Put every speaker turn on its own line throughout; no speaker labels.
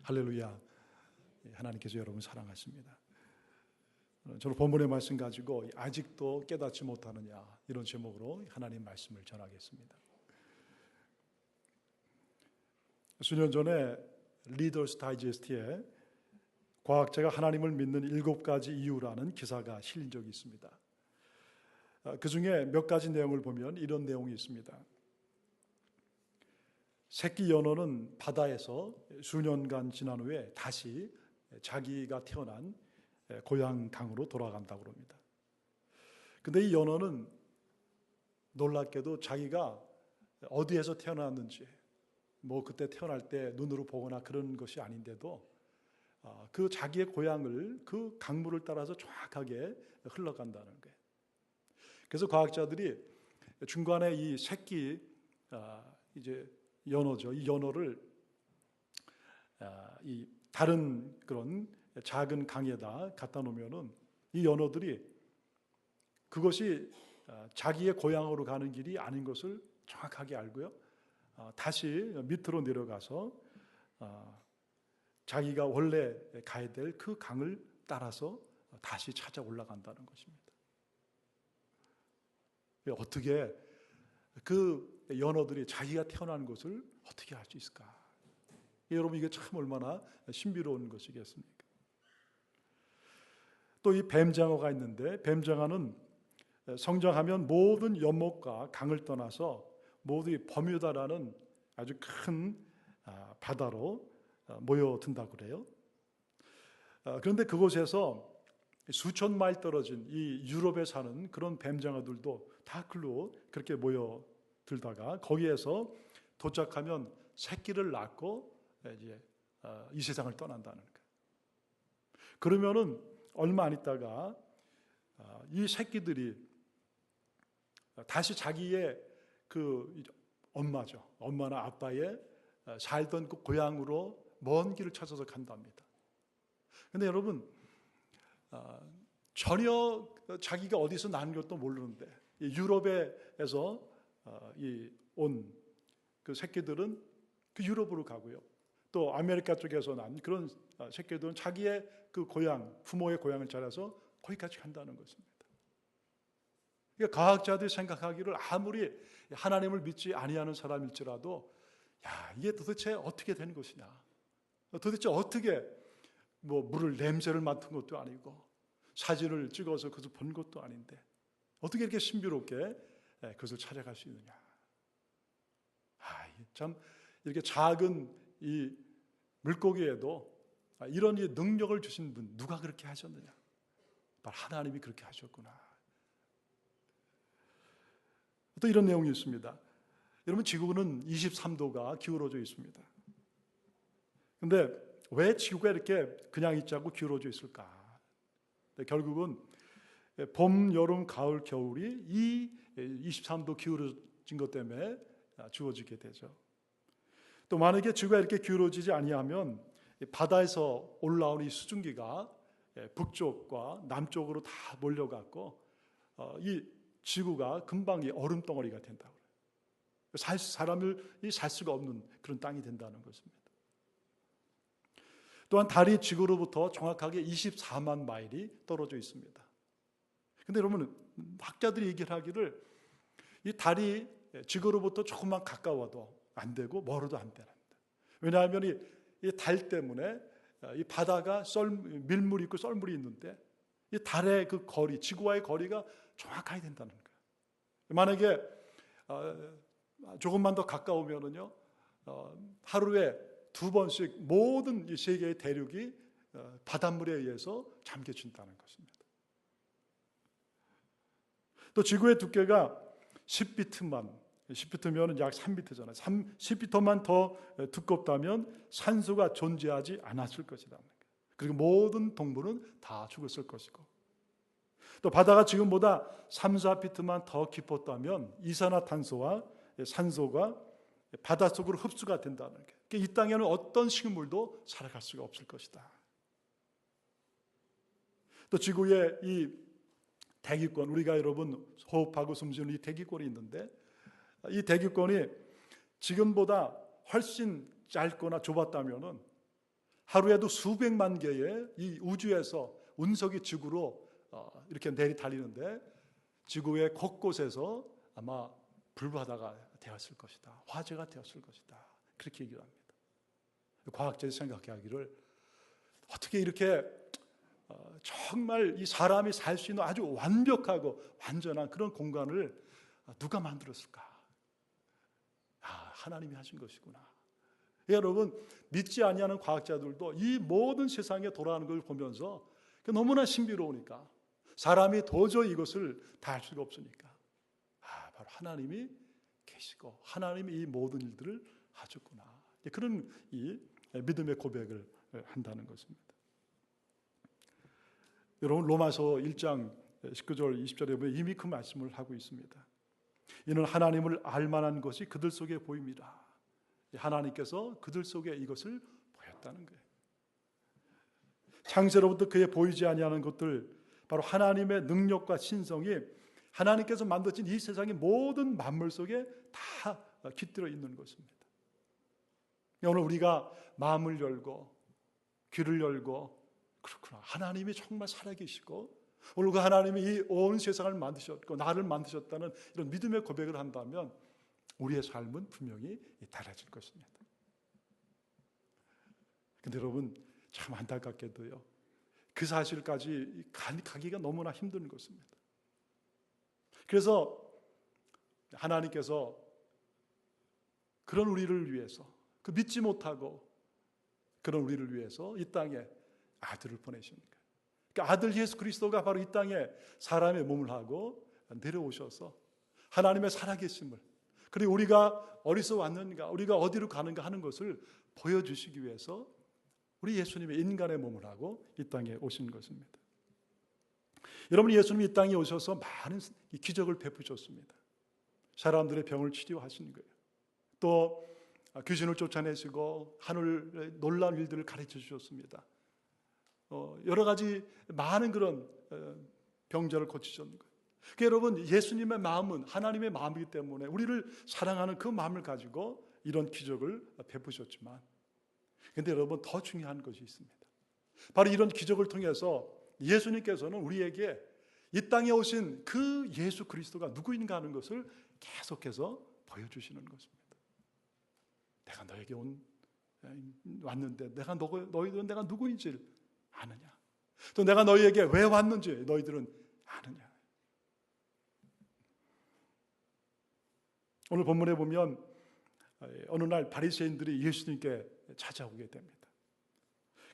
할렐루야. 하나님께서 여러분 사랑하십니다. 저는 본문의 말씀 가지고 아직도 깨닫지 못하느냐 이런 제목으로 하나님 말씀을 전하겠습니다. 수년 전에 리더스 다이제스트에 과학자가 하나님을 믿는 7가지 이유라는 기사가 실린 적이 있습니다. 그 중에 몇 가지 내용을 보면 이런 내용이 있습니다. 새끼 연어는 바다에서 수년간 지난 후에 다시 자기가 태어난 고향 강으로 돌아간다고 합니다. 근데 이 연어는 놀랍게도 자기가 어디에서 태어났는지 뭐 그때 태어날 때 눈으로 보거나 그런 것이 아닌데도 그 자기의 고향을 그 강물을 따라서 정확하게 흘러간다는 거예요. 그래서 과학자들이 중간에 이 새끼 이제 연어죠. 이 연어를 이 다른 그런 작은 강에다 갖다 놓으면은 이 연어들이 그것이 자기의 고향으로 가는 길이 아닌 것을 정확하게 알고요. 다시 밑으로 내려가서 자기가 원래 가야 될 그 강을 따라서 다시 찾아 올라간다는 것입니다. 어떻게 그 연어들이 자기가 태어난 곳을 어떻게 알 수 있을까? 여러분 이게 참 얼마나 신비로운 것이겠습니까? 또 이 뱀장어가 있는데 뱀장어는 성장하면 모든 연못과 강을 떠나서 모두 이 버뮤다라는 아주 큰 바다로 모여든다고 그래요. 그런데 그곳에서 수천 마일 떨어진 이 유럽에 사는 그런 뱀장어들도 다 글로 그렇게 모여들다가 거기에서 도착하면 새끼를 낳고 이제 이 세상을 떠난다는 거예요. 그러면은 얼마 안 있다가 이 새끼들이 다시 자기의 그 엄마죠. 엄마나 아빠의 살던 그 고향으로 먼 길을 찾아서 간답니다. 그런데 여러분 전혀 자기가 어디서 난 것도 모르는데 유럽에서 온 그 새끼들은 그 유럽으로 가고요. 또 아메리카 쪽에서 난 그런 새끼들은 자기의 그 고향, 부모의 고향을 찾아서 거기까지 간다는 것입니다. 그러니까 과학자들이 생각하기를 아무리 하나님을 믿지 아니하는 사람일지라도 야, 이게 도대체 어떻게 된 것이냐? 도대체 어떻게 뭐 물을 냄새를 맡은 것도 아니고 사진을 찍어서 그것을 본 것도 아닌데 어떻게 이렇게 신비롭게 그것을 찾아갈 수 있느냐? 참 이렇게 작은 이 물고기에도 이런 이 능력을 주신 분 누가 그렇게 하셨느냐? 바로 하나님이 그렇게 하셨구나. 또 이런 내용이 있습니다. 여러분 지구는 23도가 기울어져 있습니다. 그런데 왜 지구가 이렇게 그냥 있지 않고 기울어져 있을까? 결국은 봄, 여름, 가을, 겨울이 이 23도 기울어진 것 때문에 주어지게 되죠. 또 만약에 지구가 이렇게 기울어지지 아니하면 바다에서 올라온 이 수증기가 북쪽과 남쪽으로 다 몰려갔고 이 지구가 금방 얼음 덩어리가 된다고 그래요. 사람이 살 수가 없는 그런 땅이 된다는 것입니다. 또한 달이 지구로부터 정확하게 24만 마일이 떨어져 있습니다. 그런데 여러분 학자들이 얘기를 하기를 이 달이 지구로부터 조금만 가까워도 안 되고 멀어도 안 되는데 왜냐하면 이 달 때문에 이 바다가 밀물이 있고 썰물이 있는데 이 달의 그 거리, 지구와의 거리가 정확하게 된다는 거예요. 만약에 조금만 더 가까우면은요 하루에 2번씩 모든 이 세계의 대륙이 바닷물에 의해서 잠겨진다는 것입니다. 또 지구의 두께가 10피트면 약 3미터잖아요. 10피터만 더 두껍다면 산소가 존재하지 않았을 것이다. 그리고 모든 동물은 다 죽었을 것이고 또 바다가 지금보다 3, 4피트만 더 깊었다면 이산화탄소와 산소가 바닷속으로 흡수가 된다는 게 이 땅에는 어떤 식물도 살아갈 수가 없을 것이다. 또 지구의 이 대기권, 우리가 여러분 호흡하고 숨쉬는 이 대기권이 있는데 이 대기권이 지금보다 훨씬 짧거나 좁았다면은 하루에도 수백만 개의 이 우주에서 운석이 지구로 이렇게 내리 달리는데 지구의 곳곳에서 아마 불바다가 되었을 것이다. 화재가 되었을 것이다. 그렇게 얘기를 합니다. 과학자들이 생각하기를 어떻게 이렇게 정말 이 사람이 살 수 있는 아주 완벽하고 완전한 그런 공간을 누가 만들었을까? 하나님이 하신 것이구나. 여러분, 믿지 아니하는 과학자들도 이 모든 세상에 돌아가는 걸 보면서 너무나 신비로우니까 사람이 도저히 이것을 다 할 수가 없으니까 바로 하나님이 계시고 하나님이 이 모든 일들을 하셨구나. 그런 이 믿음의 고백을 한다는 것입니다. 여러분, 로마서 1장 19절 20절에 보면 이미 그 말씀을 하고 있습니다. 이는 하나님을 알만한 것이 그들 속에 보입니다. 하나님께서 그들 속에 이것을 보였다는 거예요. 창세로부터 그에 보이지 아니하는 것들, 바로 하나님의 능력과 신성이 하나님께서 만드신 이 세상의 모든 만물 속에 다 깃들어 있는 것입니다. 오늘 우리가 마음을 열고 귀를 열고 그렇구나, 하나님이 정말 살아계시고 오늘 그 하나님이 이 온 세상을 만드셨고 나를 만드셨다는 이런 믿음의 고백을 한다면 우리의 삶은 분명히 달라질 것입니다. 그런데 여러분, 참 안타깝게도요, 그 사실까지 가기가 너무나 힘든 것입니다. 그래서 하나님께서 그런 우리를 위해서, 그 믿지 못하고 그런 우리를 위해서 이 땅에 아들을 보내십니까? 그러니까 아들 예수 그리스도가 바로 이 땅에 사람의 몸을 하고 내려오셔서 하나님의 살아계심을, 그리고 우리가 어디서 왔는가, 우리가 어디로 가는가 하는 것을 보여주시기 위해서 우리 예수님의 인간의 몸을 하고 이 땅에 오신 것입니다. 여러분, 예수님이 이 땅에 오셔서 많은 기적을 베푸셨습니다. 사람들의 병을 치료하신 거예요. 또 귀신을 쫓아내시고 하늘 놀라운 일들을 가르쳐 주셨습니다. 여러 가지 많은 그런 병자를 고치셨는 거예요. 그러니까 여러분, 예수님의 마음은 하나님의 마음이기 때문에 우리를 사랑하는 그 마음을 가지고 이런 기적을 베푸셨지만, 그런데 여러분, 더 중요한 것이 있습니다. 바로 이런 기적을 통해서 예수님께서는 우리에게 이 땅에 오신 그 예수 그리스도가 누구인가 하는 것을 계속해서 보여주시는 것입니다. 내가 너에게 왔는데 너희들은 내가 누구인지를 아느냐? 또 내가 너희에게 왜 왔는지 너희들은 아느냐? 오늘 본문에 보면 어느 날 바리새인들이 예수님께 찾아오게 됩니다.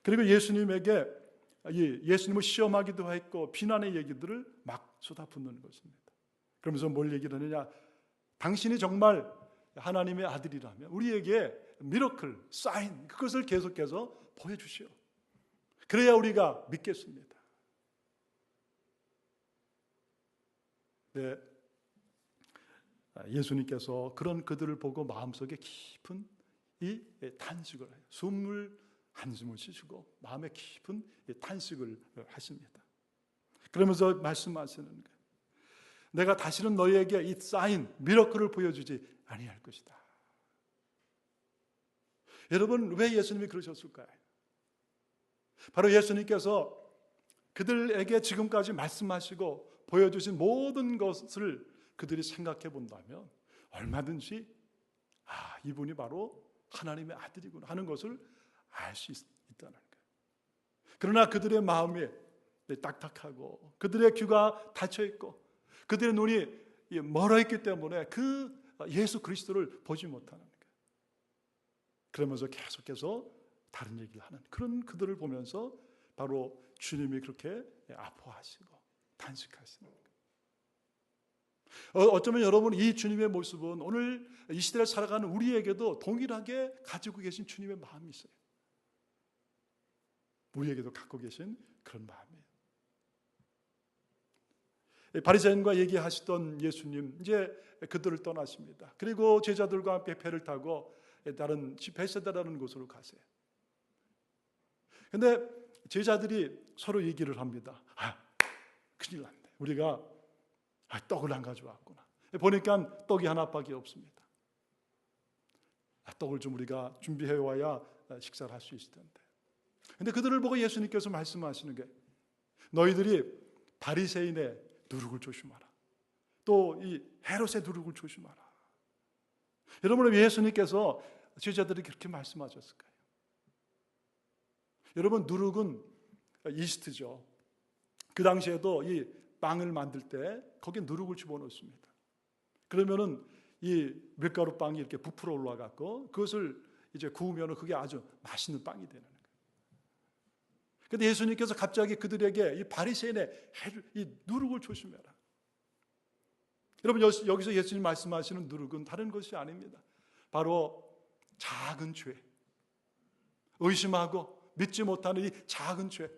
그리고 예수님에게 예수님을 시험하기도 했고 비난의 얘기들을 막 쏟아붓는 것입니다. 그러면서 뭘 얘기를 하느냐? 당신이 정말 하나님의 아들이라면 우리에게 미러클, 사인, 그것을 계속해서 보여주시오. 그래야 우리가 믿겠습니다. 네, 예수님께서 그런 그들을 보고 마음속에 깊은 이 탄식을 해요. 숨을 한숨을 쉬시고 마음에 깊은 탄식을 하십니다. 그러면서 말씀하시는 거예요. 내가 다시는 너희에게 이 사인, 미러클을 보여주지 아니할 것이다. 여러분, 왜 예수님이 그러셨을까요? 바로 예수님께서 그들에게 지금까지 말씀하시고 보여주신 모든 것을 그들이 생각해 본다면 얼마든지 이분이 바로 하나님의 아들이구나 하는 것을 알 수 있다는 거예요. 그러나 그들의 마음이 딱딱하고 그들의 귀가 닫혀 있고 그들의 눈이 멀어 있기 때문에 그 예수 그리스도를 보지 못하는 거예요. 그러면서 계속해서 다른 얘기를 하는 그런 그들을 보면서 바로 주님이 그렇게 아파하시고 탄식하시는 거예요. 어쩌면 여러분, 이 주님의 모습은 오늘 이 시대를 살아가는 우리에게도 동일하게 가지고 계신 주님의 마음이 있어요. 우리에게도 갖고 계신 그런 마음이에요. 바리새인과 얘기하시던 예수님, 이제 그들을 떠나십니다. 그리고 제자들과 함께 배를 타고 다른 베세다라는 곳으로 가세요. 그런데 제자들이 서로 얘기를 합니다. 큰일 났네. 우리가 떡을 안 가져왔구나. 보니까 떡이 하나밖에 없습니다. 떡을 좀 우리가 준비해 와야 식사를 할 수 있을 텐데. 근데 그들을 보고 예수님께서 말씀하시는 게 너희들이 바리새인의 누룩을 조심하라. 또 이 헤롯의 누룩을 조심하라. 여러분, 예수님께서 제자들이 그렇게 말씀하셨을까요? 여러분, 누룩은 이스트죠. 그 당시에도 이 빵을 만들 때 거기에 누룩을 집어넣습니다. 그러면은 이 밀가루 빵이 이렇게 부풀어 올라갔고 그것을 이제 구우면은 그게 아주 맛있는 빵이 되는 거예요. 근데 예수님께서 갑자기 그들에게 이 바리새인의 이 누룩을 조심해라. 여러분, 여기서 예수님 말씀하시는 누룩은 다른 것이 아닙니다. 바로 작은 죄, 의심하고 믿지 못하는 이 작은 죄,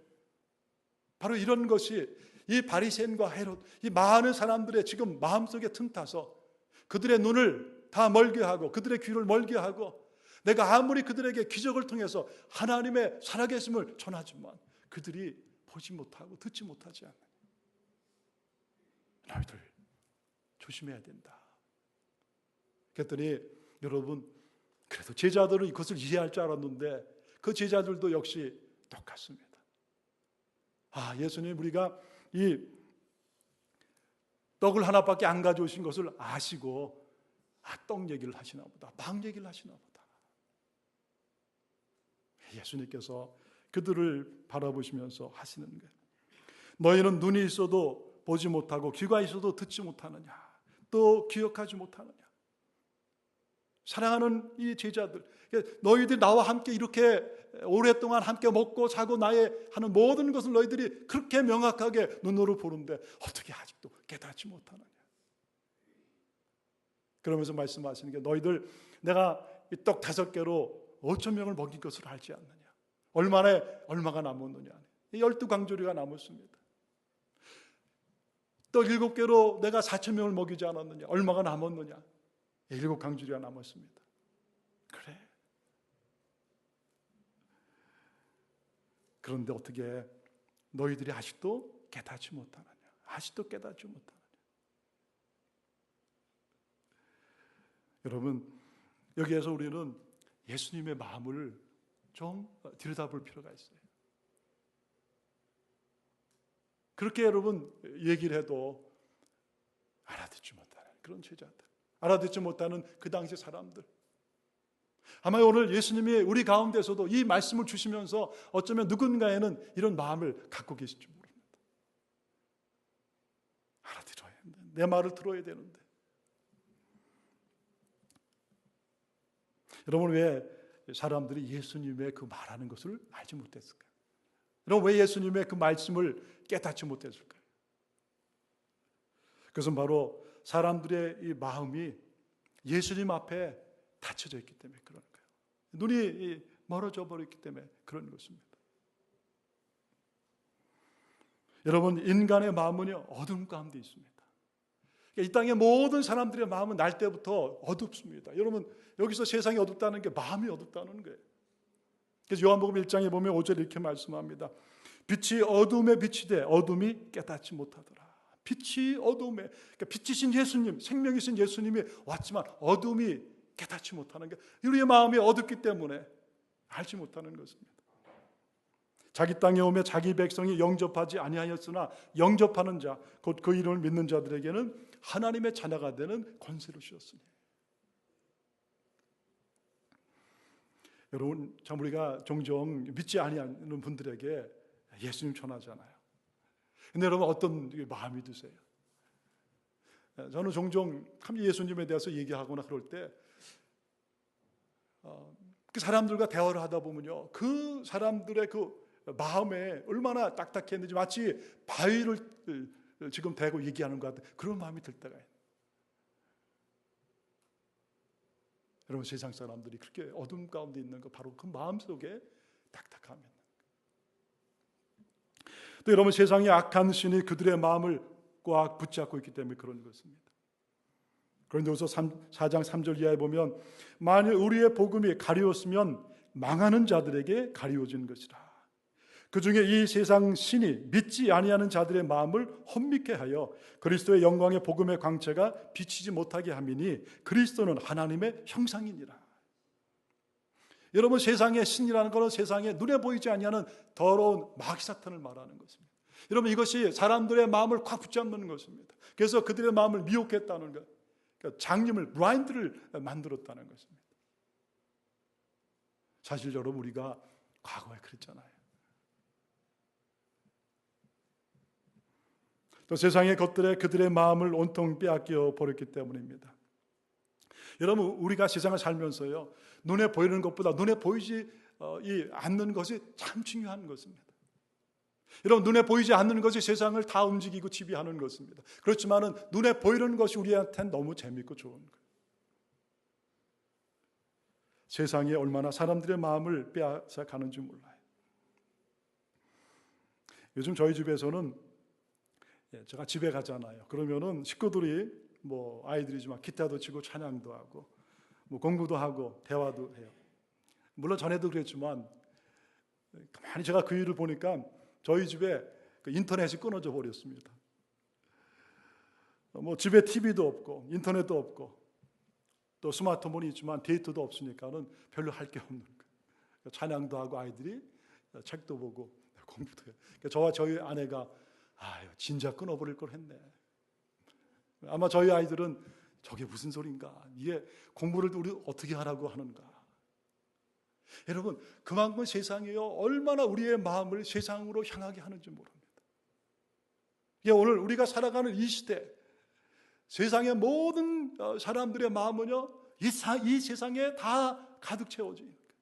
바로 이런 것이 이 바리새인과 헤롯, 이 많은 사람들의 지금 마음속에 틈타서 그들의 눈을 다 멀게 하고 그들의 귀를 멀게 하고 내가 아무리 그들에게 기적을 통해서 하나님의 살아계심을 전하지만 그들이 보지 못하고 듣지 못하지 않는, 너희들 조심해야 된다. 그랬더니 여러분, 그래도 제자들은 이것을 이해할 줄 알았는데 그 제자들도 역시 똑같습니다. 예수님, 우리가 이 떡을 하나밖에 안 가져오신 것을 아시고 떡 얘기를 하시나 보다, 빵 얘기를 하시나 보다. 예수님께서 그들을 바라보시면서 하시는 거예요. 너희는 눈이 있어도 보지 못하고 귀가 있어도 듣지 못하느냐, 또 기억하지 못하느냐. 사랑하는 이 제자들, 너희들이 나와 함께 이렇게 오랫동안 함께 먹고 자고 나의 하는 모든 것을 너희들이 그렇게 명확하게 눈으로 보는데 어떻게 아직도 깨닫지 못하느냐. 그러면서 말씀하시는 게 너희들 내가 이 떡 5개로 5,000명을 먹인 것을 알지 않느냐. 얼마가 남았느냐. 12강조리가 남았습니다. 떡 7개로 내가 4,000명을 먹이지 않았느냐. 얼마가 남았느냐. 7강조리가 남았습니다. 그래. 그런데 어떻게 너희들이 아직도 깨닫지 못하느냐. 아직도 깨닫지 못하느냐. 여러분, 여기에서 우리는 예수님의 마음을 좀 들여다볼 필요가 있어요. 그렇게 여러분 얘기를 해도 알아듣지 못하는 그런 제자들, 알아듣지 못하는 그 당시 사람들, 아마 오늘 예수님이 우리 가운데서도 이 말씀을 주시면서 어쩌면 누군가에는 이런 마음을 갖고 계실지 모릅니다. 알아들어야 하는데, 내 말을 들어야 되는데. 여러분, 왜 사람들이 예수님의 그 말하는 것을 알지 못했을까요? 여러분, 왜 예수님의 그 말씀을 깨닫지 못했을까요? 그것은 바로 사람들의 이 마음이 예수님 앞에 닫혀져 있기 때문에 그런 거예요. 눈이 멀어져 버렸기 때문에 그런 것입니다. 여러분, 인간의 마음은 어둠 가운데 있습니다. 이 땅의 모든 사람들의 마음은 날 때부터 어둡습니다. 여러분, 여기서 세상이 어둡다는 게 마음이 어둡다는 거예요. 그래서 요한복음 1장에 보면 5절에 이렇게 말씀합니다. 빛이 어둠에 비치되 어둠이 깨닫지 못하더라. 빛이 어둠에, 그러니까 빛이신 예수님, 생명이신 예수님이 왔지만 어둠이 깨닫지 못하는 게, 우리의 마음이 어둡기 때문에 알지 못하는 것입니다. 자기 땅에 오며 자기 백성이 영접하지 아니하였으나 영접하는 자, 곧 그 이름을 믿는 자들에게는 하나님의 자녀가 되는 권세를 주셨으니. 여러분, 참 우리가 종종 믿지 아니하는 분들에게 예수님 전하잖아요. 근데 여러분, 어떤 마음이 드세요? 저는 종종 예수님에 대해서 얘기하거나 그럴 때 그 사람들과 대화를 하다 보면요, 그 사람들의 그 마음에 얼마나 딱딱했는지 마치 바위를 지금 대고 얘기하는 것 같은 그런 마음이 들 때가 있어요. 여러분, 세상 사람들이 그렇게 어둠 가운데 있는 거 바로 그 마음속에 딱딱함이 있는 거예요. 또 여러분, 세상의 악한 신이 그들의 마음을 꽉 붙잡고 있기 때문에 그런 것입니다. 그런데서 4장 3절 이하에 보면 만일 우리의 복음이 가리웠으면 망하는 자들에게 가리워진 것이라. 그 중에 이 세상 신이 믿지 아니하는 자들의 마음을 혼미케 하여 그리스도의 영광의 복음의 광채가 비치지 못하게 함이니 그리스도는 하나님의 형상이니라. 여러분, 세상의 신이라는 것은 세상에 눈에 보이지 아니하는 더러운 마귀 사탄을 말하는 것입니다. 여러분, 이것이 사람들의 마음을 꽉 붙잡는 것입니다. 그래서 그들의 마음을 미혹했다는 것, 그러니까 장님을, 블라인드를 만들었다는 것입니다. 사실 여러분, 우리가 과거에 그랬잖아요. 또 세상의 것들에 그들의 마음을 온통 빼앗겨 버렸기 때문입니다. 여러분, 우리가 세상을 살면서요, 눈에 보이는 것보다 눈에 보이지 않는 것이 참 중요한 것입니다. 여러분, 눈에 보이지 않는 것이 세상을 다 움직이고 지배하는 것입니다. 그렇지만은 눈에 보이는 것이 우리한테는 너무 재밌고 좋은 거예요. 세상에 얼마나 사람들의 마음을 빼앗아 가는지 몰라요. 요즘 저희 집에서는 제가 집에 가잖아요. 그러면은 식구들이 아이들이지만 기타도 치고 찬양도 하고 공부도 하고 대화도 해요. 물론 전에도 그랬지만 가만히 제가 그 일을 보니까 저희 집에 인터넷이 끊어져 버렸습니다. 집에 TV도 없고 인터넷도 없고 또 스마트폰이 있지만 데이터도 없으니까는 별로 할 게 없는 거예요. 찬양도 하고 아이들이 책도 보고 공부도 해요. 저와 저희 아내가 진짜 끊어버릴 걸 했네. 아마 저희 아이들은 저게 무슨 소린가, 이게 공부를 우리 어떻게 하라고 하는가. 여러분, 그만큼 세상이요, 얼마나 우리의 마음을 세상으로 향하게 하는지 모릅니다. 오늘 우리가 살아가는 이 시대, 세상의 모든 사람들의 마음은요, 이 세상에 다 가득 채워져 있는 거예요.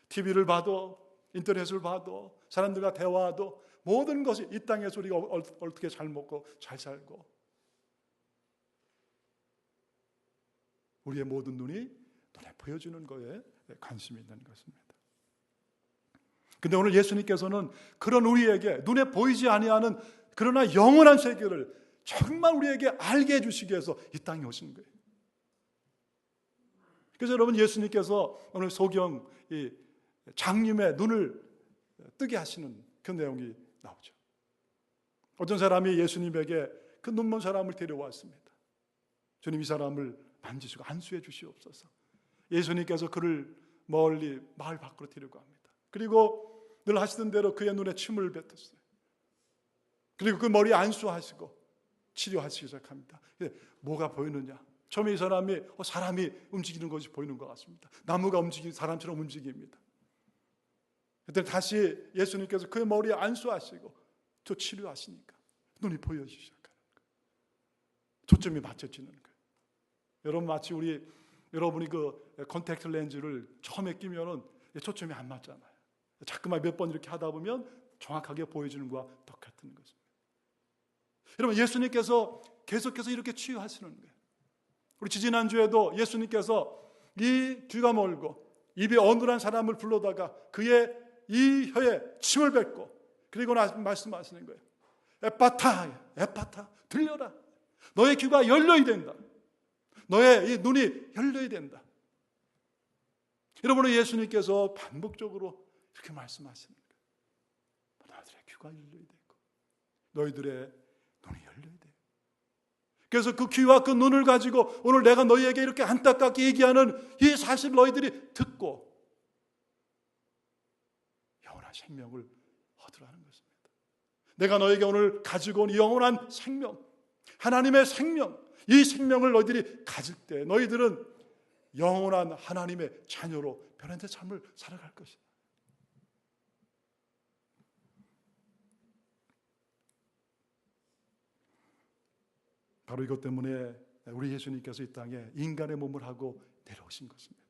TV를 봐도, 인터넷을 봐도, 사람들과 대화도, 모든 것이 이 땅에서 우리가 어떻게 잘 먹고 잘 살고, 우리의 모든 눈에 보여주는 거에 관심이 있는 것입니다. 근데 오늘 예수님께서는 그런 우리에게 눈에 보이지 아니하는 그러나 영원한 세계를 정말 우리에게 알게 해주시기 위해서 이 땅에 오신 거예요. 그래서 여러분, 예수님께서 오늘 소경 이 장님의 눈을 뜨게 하시는 그 내용이 나오죠. 어떤 사람이 예수님에게 그 눈먼 사람을 데려왔습니다. 주님, 이 사람을 만지시고 안수해 주시옵소서. 예수님께서 그를 멀리 마을 밖으로 데려갑니다. 그리고 늘 하시던 대로 그의 눈에 침을 뱉었어요. 그리고 그 머리에 안수하시고 치료하시기 시작합니다. 뭐가 보이느냐? 처음에 이 사람이 움직이는 것이 보이는 것 같습니다. 나무가 움직이는 사람처럼 움직입니다. 그때 다시 예수님께서 그의 머리에 안수하시고 또 치료하시니까 눈이 보여지기 시작하는 거예요. 초점이 맞춰지는 거예요. 여러분, 마치 여러분이 그 컨택트 렌즈를 처음에 끼면은 초점이 안 맞잖아요. 자꾸만 몇 번 이렇게 하다 보면 정확하게 보여지는 것과 똑같은 것입니다. 여러분, 예수님께서 계속해서 이렇게 치유하시는 거예요. 우리 지지난주에도 예수님께서 이 귀가 멀고 입이 어눌한 사람을 불러다가 그의 이 혀에 침을 뱉고 그리고 말씀하시는 거예요. 에파타, 들려라. 너의 귀가 열려야 된다. 너의 이 눈이 열려야 된다. 여러분은 예수님께서 반복적으로 이렇게 말씀하시는 거예요. 너희들의 귀가 열려야 되고 너희들의 눈이 열려야 돼. 그래서 그 귀와 그 눈을 가지고 오늘 내가 너희에게 이렇게 안타깝게 얘기하는 이 사실 너희들이 듣고 영원한 생명을 얻으라는 것입니다. 내가 너에게 오늘 가지고 온 이 영원한 생명, 하나님의 생명, 이 생명을 너희들이 가질 때 너희들은 영원한 하나님의 자녀로 변화된 삶을 살아갈 것이다. 바로 이것 때문에 우리 예수님께서 이 땅에 인간의 몸을 하고 내려오신 것입니다.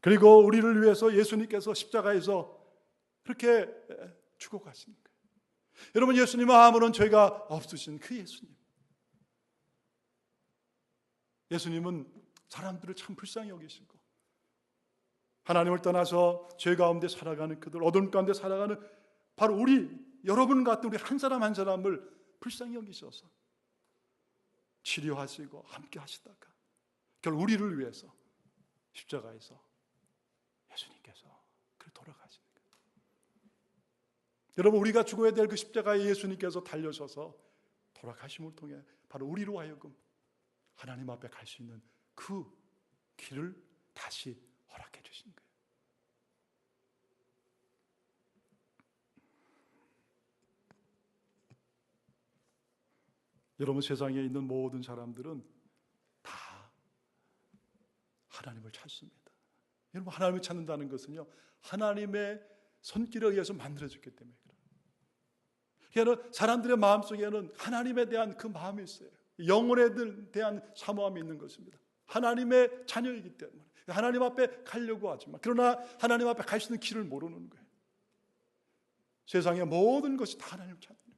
그리고 우리를 위해서 예수님께서 십자가에서 그렇게 죽어가신 거예요. 여러분, 예수님은 아무런 죄가 없으신 그 예수님. 예수님은 사람들을 참 불쌍히 여기시고 하나님을 떠나서 죄 가운데 살아가는 그들, 어둠 가운데 살아가는 바로 여러분 같은 우리 한 사람 한 사람을 불쌍히 여기셔서 치료하시고 함께 하시다가 결국 우리를 위해서 십자가에서 예수님께서 그렇게 돌아가시는 거예요. 여러분, 우리가 죽어야 될 그 십자가에 예수님께서 달려서서 돌아가심을 통해 바로 우리로 하여금 하나님 앞에 갈 수 있는 그 길을 다시 허락해 주신 거예요. 여러분, 세상에 있는 모든 사람들은 다 하나님을 찾습니다. 여러분, 하나님을 찾는다는 것은요, 하나님의 손길에 의해서 만들어졌기 때문에 그래요. 사람들의 마음속에는 하나님에 대한 그 마음이 있어요. 영혼에 대한 사모함이 있는 것입니다. 하나님의 자녀이기 때문에 하나님 앞에 가려고 하지만, 그러나 하나님 앞에 갈 수 있는 길을 모르는 거예요. 세상의 모든 것이 다 하나님을 찾는 거예요.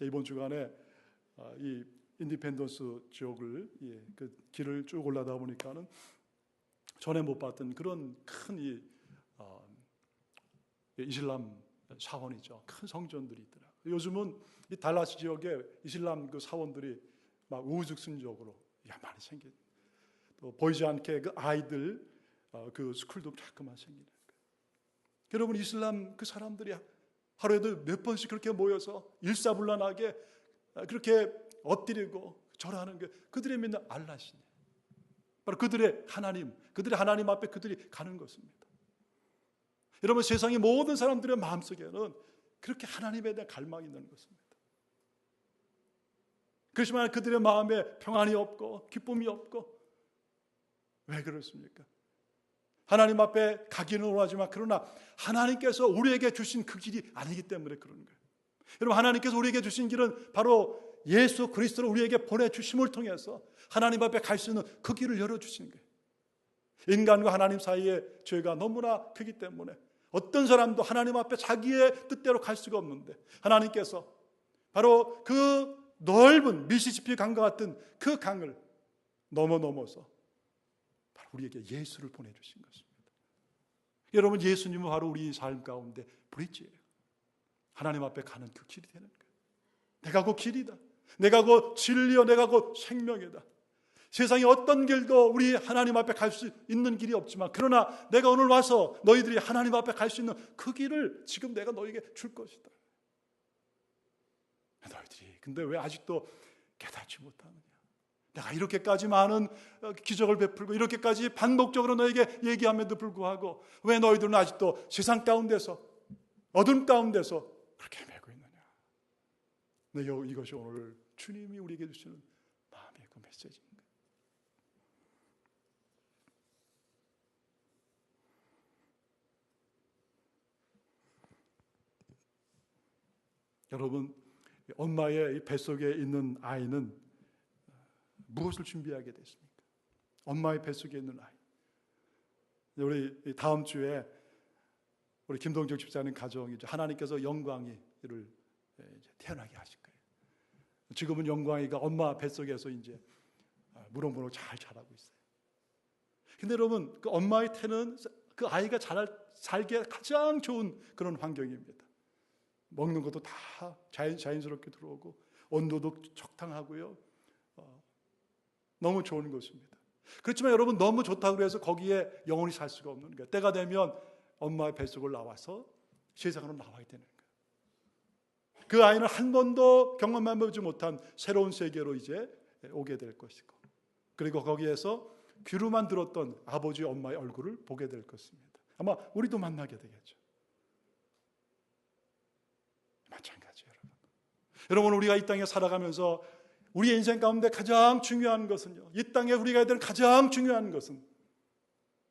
이번 주간에 이 인디펜던스 지역을, 그 길을 쭉 올라다 보니까는 전에 못 봤던 그런 큰 이슬람 사원이죠. 큰 성전들이 있더라고요. 요즘은 이 달라스 지역에 이슬람 그 사원들이 막 우후죽순적으로 많이 생긴, 또 보이지 않게 그 아이들 그 스쿨도 자꾸만 생기는 거예요. 여러분, 이슬람 그 사람들이 하루에도 몇 번씩 그렇게 모여서 일사불란하게 그렇게 엎드리고 절하는 게 그들의 믿는 알라시네. 바로 그들의 하나님 앞에 그들이 가는 것입니다. 여러분, 세상의 모든 사람들의 마음속에는 그렇게 하나님에 대한 갈망이 있는 것입니다. 그렇지만 그들의 마음에 평안이 없고 기쁨이 없고, 왜 그렇습니까? 하나님 앞에 가기는 원하지만, 그러나 하나님께서 우리에게 주신 그 길이 아니기 때문에 그런 거예요. 여러분, 하나님께서 우리에게 주신 길은 바로 예수 그리스도를 우리에게 보내주심을 통해서 하나님 앞에 갈 수 있는 그 길을 열어주신 거예요. 인간과 하나님 사이에 죄가 너무나 크기 때문에 어떤 사람도 하나님 앞에 자기의 뜻대로 갈 수가 없는데, 하나님께서 바로 그 넓은 미시시피 강과 같은 그 강을 넘어서 바로 우리에게 예수를 보내주신 것입니다. 여러분, 예수님은 바로 우리 삶 가운데 브릿지예요. 하나님 앞에 가는 그 길이 되는 거예요. 내가 그 길이다, 내가 그 진리요, 내가 그 생명이다. 세상에 어떤 길도 우리 하나님 앞에 갈 수 있는 길이 없지만, 그러나 내가 오늘 와서 너희들이 하나님 앞에 갈 수 있는 그 길을 지금 내가 너에게 줄 것이다. 너희들이 근데 왜 아직도 깨닫지 못하느냐? 내가 이렇게까지 많은 기적을 베풀고 이렇게까지 반복적으로 너에게 얘기함에도 불구하고 왜 너희들은 아직도 세상 가운데서, 어둠 가운데서 그렇게 헤매고 있느냐? 네, 이것이 오늘 주님이 우리에게 주시는 마음의 그 메시지입니다. 여러분, 엄마의 뱃속에 있는 아이는 무엇을 준비하게 됐습니까? 엄마의 뱃속에 있는 아이. 우리 다음 주에 우리 김동정 집사님 가정이죠. 하나님께서 영광이를 태어나게 하실 거예요. 지금은 영광이가 엄마 뱃속에서 이제 무럭무럭 잘 자라고 있어요. 근데 여러분, 그 엄마의 태는 그 아이가 살기에 가장 좋은 그런 환경입니다. 먹는 것도 다 자연스럽게 들어오고 온도도 적당하고요. 너무 좋은 것입니다. 그렇지만 여러분, 너무 좋다고 해서 거기에 영원히 살 수가 없는 거예요. 때가 되면 엄마의 뱃속을 나와서 세상으로 나와야 되는 거예요. 그 아이는 한 번도 경험해보지 못한 새로운 세계로 이제 오게 될 것이고, 그리고 거기에서 귀로만 들었던 아버지 엄마의 얼굴을 보게 될 것입니다. 아마 우리도 만나게 되겠죠. 마찬가지예요, 여러분. 여러분, 우리가 이 땅에 살아가면서 우리의 인생 가운데 가장 중요한 것은요, 이 땅에 우리가 해야 되는 가장 중요한 것은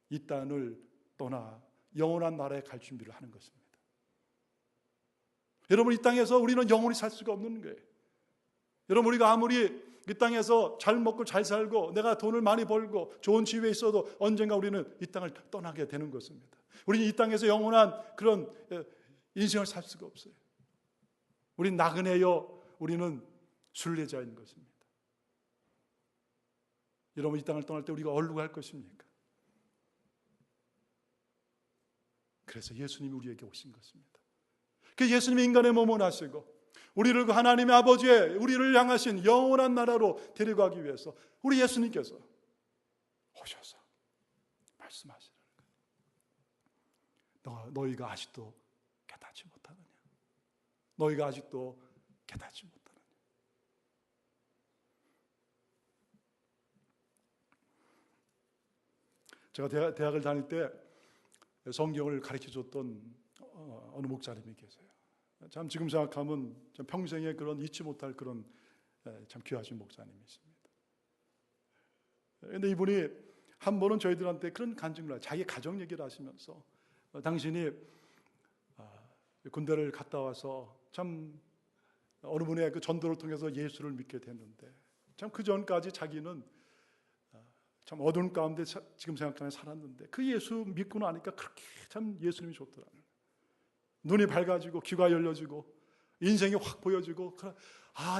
이 땅을 떠나 영원한 나라에 갈 준비를 하는 것입니다. 여러분, 이 땅에서 우리는 영원히 살 수가 없는 거예요. 여러분, 우리가 아무리 이 땅에서 잘 먹고 잘 살고 내가 돈을 많이 벌고 좋은 지위에 있어도 언젠가 우리는 이 땅을 떠나게 되는 것입니다. 우리는 이 땅에서 영원한 그런 인생을 살 수가 없어요. 우리는 나그네요, 우리는 순례자인 것입니다. 여러분, 이 땅을 떠날 때 우리가 어디로 갈 것입니까? 그래서 예수님이 우리에게 오신 것입니다. 그 예수님이 인간의 몸을 하시고 우리를 그 하나님의 아버지의 우리를 향하신 영원한 나라로 데려가기 위해서 우리 예수님께서 오셔서 말씀하시라는 거예요. 너희가 아직도 깨닫지 못하느냐? 너희가 아직도 깨닫지 못하느냐? 제가 대학을 다닐 때 성경을 가르쳐줬던 어느 목사님이 계세요. 참 지금 생각하면 참 평생에 그런 잊지 못할 그런 참 귀하신 목사님이 있습니다. 그런데 이분이 한 번은 저희들한테 그런 간증을 자기 가정 얘기를 하시면서 당신이 군대를 갔다 와서 참 어느 분의 그 전도를 통해서 예수를 믿게 됐는데 참 그 전까지 자기는 참 어두운 가운데 지금 생각하면 살았는데 그 예수 믿고 나니까 그렇게 참 예수님이 좋더라고요. 눈이 밝아지고 귀가 열려지고 인생이 확 보여지고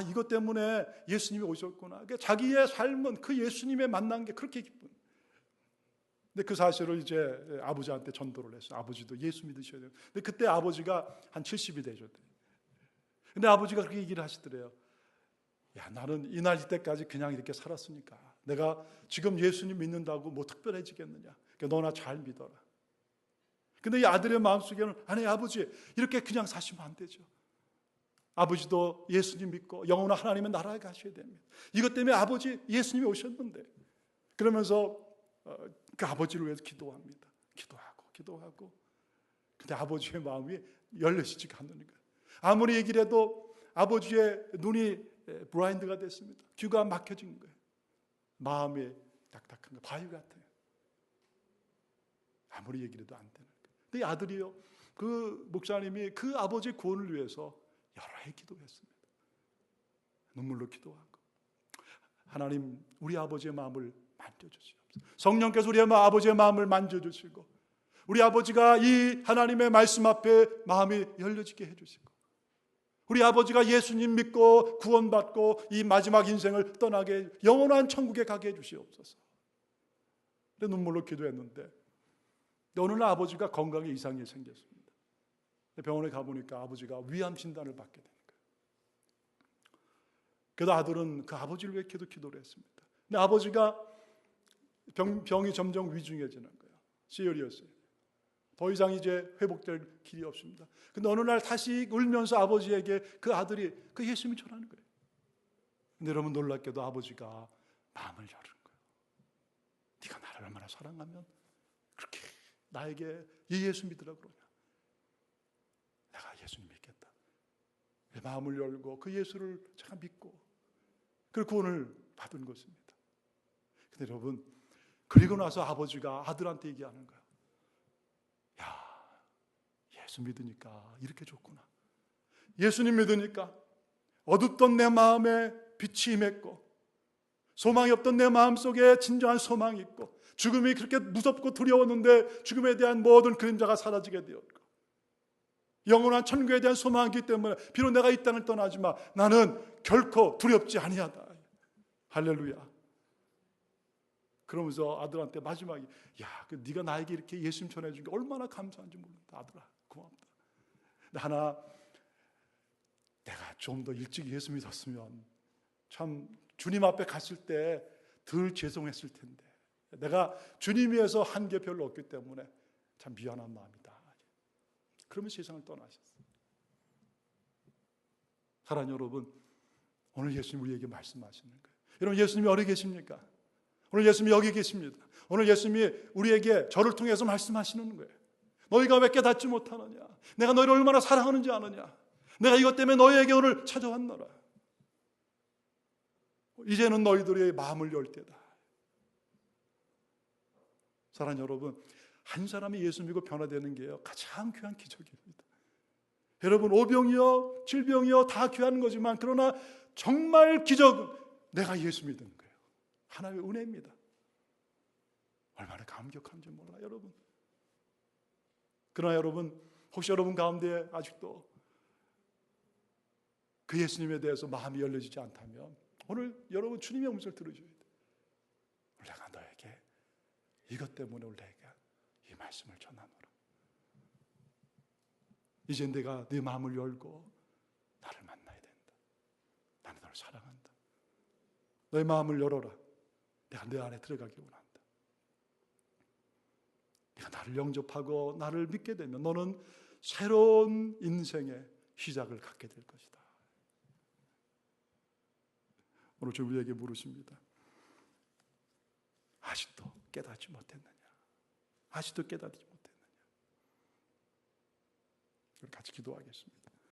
이것 때문에 예수님이 오셨구나. 그러니까 자기의 삶은 그 예수님의 만난 게 그렇게 기쁜. 근데 그 사실을 이제 아버지한테 전도를 했어요. 아버지도 예수 믿으셔야 돼요. 근데 그때 아버지가 한 70이 되셨대요. 근데 아버지가 그렇게 얘기를 하시더래요. 야, 나는 이날 때까지 그냥 이렇게 살았으니까 내가 지금 예수님 믿는다고 뭐 특별해지겠느냐. 그러니까 너나 잘 믿어라. 근데 이 아들의 마음속에는 아니 아버지 이렇게 그냥 사시면 안 되죠. 아버지도 예수님 믿고 영원한 하나님의 나라에 가셔야 됩니다. 이것 때문에 아버지 예수님이 오셨는데 그러면서 그 아버지를 위해서 기도합니다. 기도하고 근데 아버지의 마음이 열려지지가 않는 거예요. 아무리 얘기를 해도 아버지의 눈이 블라인드가 됐습니다. 귀가 막혀진 거예요. 마음이 딱딱한 거예요. 바위 같아요. 아무리 얘기를 해도 안 되는 거예요. 근데 이 아들이요, 그 목사님이 그 아버지의 구원을 위해서 여러 해 기도했습니다. 눈물로 기도하고 하나님 우리 아버지의 마음을 만져주시옵소서. 성령께서 우리 아버지의 마음을 만져주시고 우리 아버지가 이 하나님의 말씀 앞에 마음이 열려지게 해주시고 우리 아버지가 예수님 믿고 구원받고 이 마지막 인생을 떠나게 영원한 천국에 가게 해주시옵소서. 근데 눈물로 기도했는데 어느 날 아버지가 건강에 이상이 생겼습니다. 병원에 가보니까 아버지가 위암 진단을 받게 된 거예요. 그래도 아들은 그 아버지를 위해 기도를 했습니다. 근데 아버지가 병이 점점 위중해지는 거예요. 시열이었어요. 더 이상 이제 회복될 길이 없습니다. 근데 어느 날 다시 울면서 아버지에게 그 아들이 그 예수님이 전하는 거예요. 근데 여러분 놀랍게도 아버지가 마음을 여는 거예요. 네가 나를 얼마나 사랑하면 그렇게 나에게 이 예수 믿으라고 그러냐. 내가 예수님 믿겠다. 마음을 열고 그 예수를 제가 믿고 그 구원을 받은 것입니다. 근데 여러분 그리고 나서 아버지가 아들한테 얘기하는 거예요. 예수 믿으니까 이렇게 좋구나. 예수님 믿으니까 어둡던 내 마음에 빛이 임했고 소망이 없던 내 마음속에 진정한 소망이 있고 죽음이 그렇게 무섭고 두려웠는데 죽음에 대한 모든 그림자가 사라지게 되었고 영원한 천국에 대한 소망이 있기 때문에 비록 내가 이 땅을 떠나지만 나는 결코 두렵지 아니하다. 할렐루야. 그러면서 아들한테 마지막에 네가 나에게 이렇게 예수님 전해준 게 얼마나 감사한지 모른다. 아들아 고맙다. 하나 내가 좀 더 일찍 예수 믿었으면 참 주님 앞에 갔을 때 덜 죄송했을 텐데 내가 주님 위해서 한 게 별로 없기 때문에 참 미안한 마음이다. 그러면 세상을 떠나셨어요. 사랑하는 여러분, 오늘 예수님 우리에게 말씀하시는 거예요. 여러분 예수님이 어디 계십니까? 오늘 예수님이 여기 계십니다. 오늘 예수님이 우리에게 저를 통해서 말씀하시는 거예요. 너희가 왜 깨닫지 못하느냐? 내가 너희를 얼마나 사랑하는지 아느냐? 내가 이것 때문에 너희에게 오늘 찾아왔노라. 이제는 너희들의 마음을 열 때다. 사랑하는 여러분, 한 사람이 예수 믿고 변화되는 게요 가장 귀한 기적입니다. 여러분 오병이요 질병이요 다 귀한 거지만 그러나 정말 기적은 내가 예수 믿는 거예요. 하나의 은혜입니다. 얼마나 감격한지 몰라요, 여러분. 그러나 여러분, 혹시 여러분 가운데 아직도 그 예수님에 대해서 마음이 열려지지 않다면 오늘 여러분 주님의 음성을 들으셔야 돼요. 내가 너에게 이것 때문에 오늘 내가 이 말씀을 전하노라. 이제 내가 네 마음을 열고 나를 만나야 된다. 나는 너를 사랑한다. 너의 마음을 열어라. 내가 내 안에 들어가기 원한다. 네가 나를 영접하고 나를 믿게 되면 너는 새로운 인생의 시작을 갖게 될 것이다. 오늘 주님 우리에게 물으십니다. 아직도 깨닫지 못했느냐? 아직도 깨닫지 못했느냐? 같이 기도하겠습니다.